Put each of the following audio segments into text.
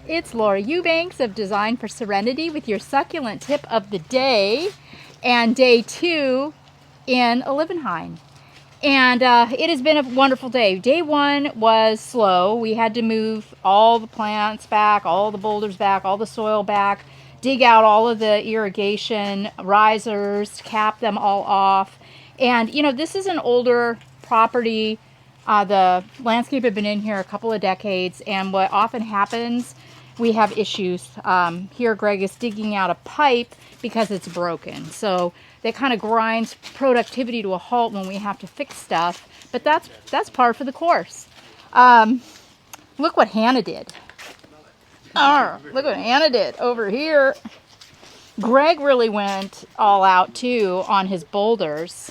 It's Laura Eubanks of Design for Serenity with your succulent tip of the day and day 2 in Olivenhain. And it has been a wonderful day. Day 1 was slow. We had to move all the plants back, all the boulders back, all the soil back, dig out all of the irrigation risers, cap them all off. And you know, this is an older property. The landscape had been in here a couple of decades, and what often happens, we have issues. Here Greg is digging out a pipe because it's broken. So that kind of grinds productivity to a halt when we have to fix stuff, but that's par for the course. Look what Hannah did. Look what Hannah did over here. Greg really went all out too on his boulders.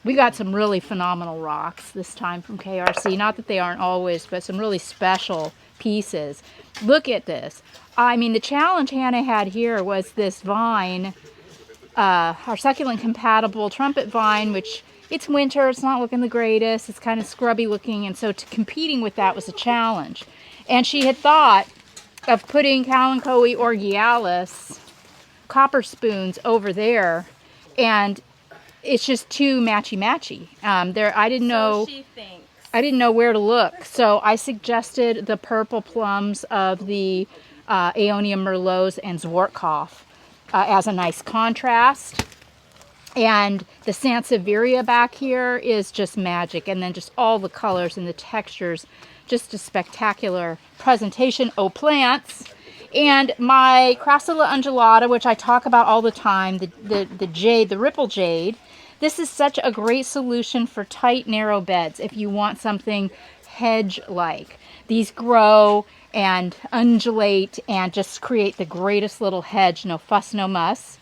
We got some really phenomenal rocks this time from KRC. Not that they aren't always, but some really special pieces. Look at this. I mean, the challenge Hannah had here was this vine, our succulent compatible trumpet vine, which it's winter, it's not looking the greatest, it's kind of scrubby looking, and so competing with that was a challenge. And she had thought of putting Kalanchoe orgialis copper spoons over there, and it's just too matchy-matchy. I didn't know. So she thinks. I didn't know where to look, so I suggested the purple plums of the Aeonium merlots and Zwartkopf as a nice contrast. And the Sansevieria back here is just magic, and then just all the colors and the textures, just a spectacular presentation aux plants. And my Crassula undulata, which I talk about all the time, the jade, the ripple jade, this is such a great solution for tight, narrow beds if you want something hedge-like. These grow and undulate and just create the greatest little hedge, no fuss, no muss.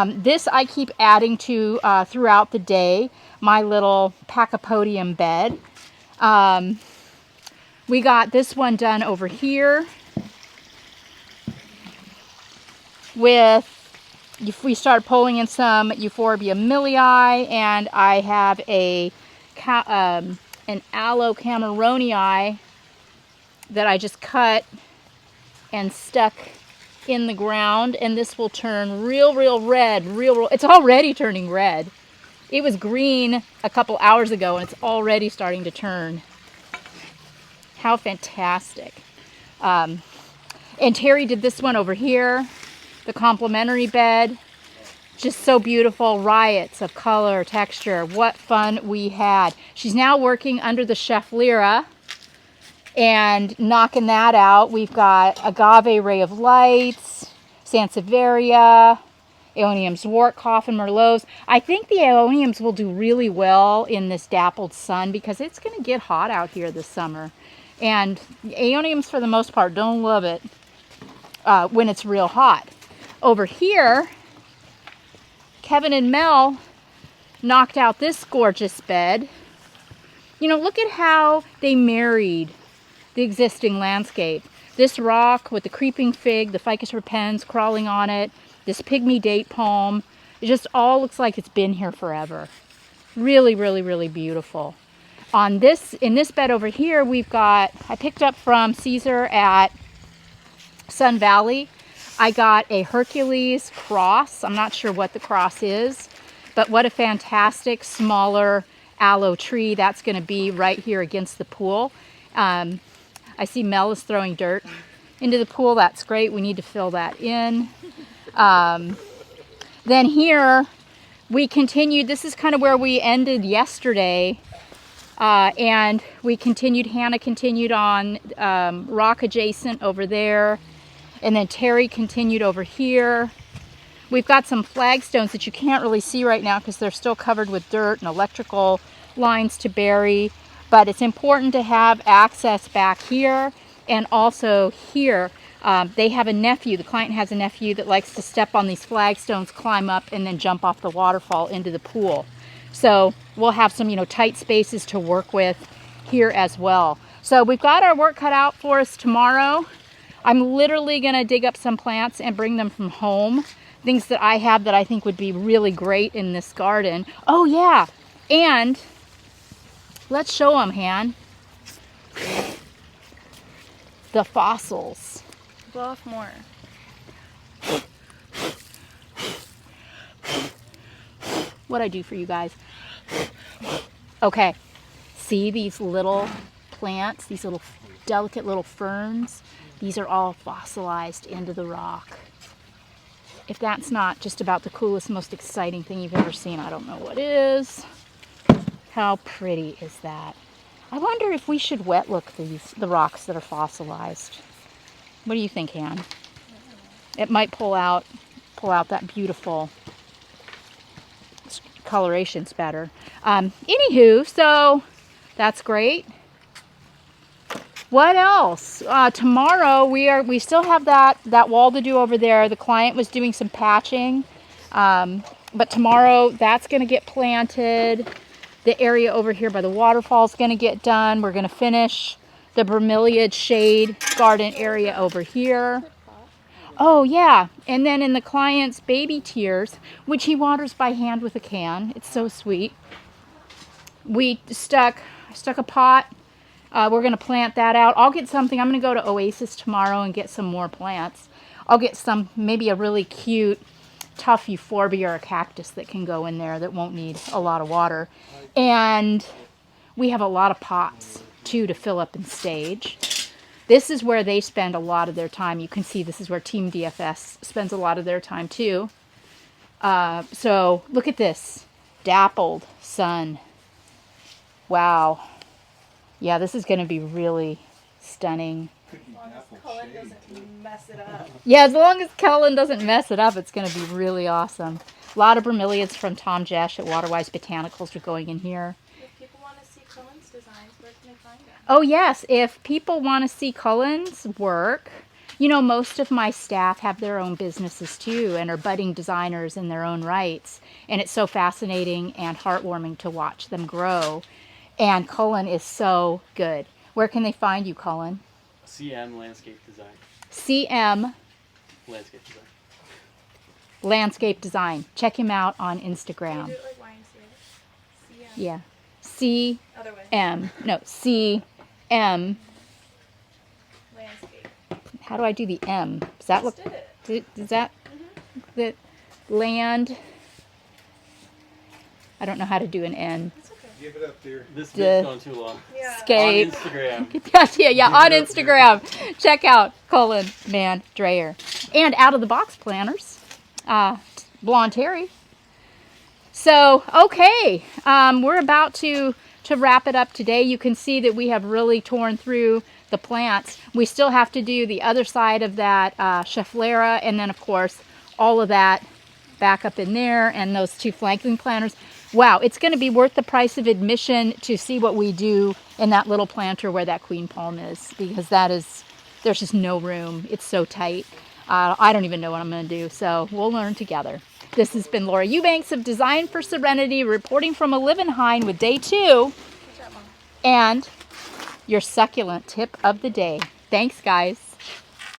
This I keep adding to throughout the day, my little Pachypodium bed. We got this one done over here with, if we start pulling in some Euphorbia millii, and I have an aloe cameronii that I just cut and stuck in the ground, and this will turn real red, it's already turning red. It was green a couple hours ago, and it's already starting to turn. How fantastic. And Terry did this one over here, the complementary bed. Just so beautiful, riots of color, texture. What fun we had. She's now working under the Chef Lyra and knocking that out. We've got Agave Ray of Lights, Sansevieria, Aeonium Zwartkopf and Merlots. I think the Aeoniums will do really well in this dappled sun because it's going to get hot out here this summer. And Aeoniums, for the most part, don't love it when it's real hot. Over here, Kevin and Mel knocked out this gorgeous bed. You know, look at how they married the existing landscape. This rock with the creeping fig, the Ficus repens crawling on it, this pygmy date palm, it just all looks like it's been here forever. Really beautiful. In this bed over here, we've got, I picked up from Caesar at Sun Valley. I got a Hercules cross. I'm not sure what the cross is, but what a fantastic smaller aloe tree that's going to be right here against the pool. I see Mel is throwing dirt into the pool. That's great. We need to fill that in. Then here we continued. This is kind of where we ended yesterday. And we continued, Hannah continued on rock adjacent over there. And then Terry continued over here. We've got some flagstones that you can't really see right now because they're still covered with dirt and electrical lines to bury. But it's important to have access back here and also here. They have a nephew, the client has a nephew that likes to step on these flagstones, climb up, and then jump off the waterfall into the pool. So we'll have some, tight spaces to work with here as well. So we've got our work cut out for us tomorrow. I'm literally going to dig up some plants and bring them from home. Things that I have that I think would be really great in this garden. Oh yeah, and let's show them, Han. the fossils. Blow off more. What'd I do for you guys? Okay. See these little plants, these little delicate little ferns? These are all fossilized into the rock. If that's not just about the coolest, most exciting thing you've ever seen, I don't know what is. How pretty is that? I wonder if we should wet look the rocks that are fossilized. What do you think, Han? It might pull out that beautiful coloration's better. Anywho, so that's great. What else? Tomorrow we still have that wall to do over there. The client was doing some patching, but tomorrow that's going to get planted. The area over here by the waterfall is going to get done. We're going to finish the bromeliad shade garden area over here. Oh yeah, and then in the client's baby tiers, which he waters by hand with a can. It's so sweet. We stuck a pot. We're going to plant that out. I'll get something. I'm going to go to Oasis tomorrow and get some more plants. I'll get maybe a really cute tough euphorbia or a cactus that can go in there that won't need a lot of water. And we have a lot of pots too to fill up and stage. This is where they spend a lot of their time. You can see this is where Team DFS spends a lot of their time too. So look at this. Dappled sun. Wow. Yeah, this is going to be really stunning. As long as Cullen doesn't mess it up. Yeah, as long as Cullen doesn't mess it up, it's going to be really awesome. A lot of bromeliads from Tom Jesh at Waterwise Botanicals are going in here. If people want to see Cullen's designs, where can they find them? Oh yes, if people want to see Cullen's work, you know, most of my staff have their own businesses too and are budding designers in their own rights. And it's so fascinating and heartwarming to watch them grow. And Cullen is so good. Where can they find you, Cullen? CM Landscape Design. CM Landscape Design. Landscape Design. Check him out on Can you Instagram. do it like YMCA? Yeah. CM. Other way. No, CM. Landscape. How do I do the M? Does that look... Just did it. Does that... The land... I don't know how to do an N. It's okay. Give it up there. This The- bit's going too long. Yeah. Scape. On Instagram. yeah, on Instagram. Check out Cullen Man Dreyer. And Out of the Box Planners. Blonde Terry. So, okay. We're about to wrap it up today. You can see that we have really torn through the plants. We still have to do the other side of that Schefflera, and then, of course, all of that back up in there, and those two flanking planters. Wow, it's going to be worth the price of admission to see what we do in that little planter where that queen palm is, because there's just no room. It's so tight. I don't even know what I'm going to do, so we'll learn together. This has been Laura Eubanks of Design for Serenity, reporting from Olivenhain with day 2 Good job, Mom. and your succulent tip of the day. Thanks, guys.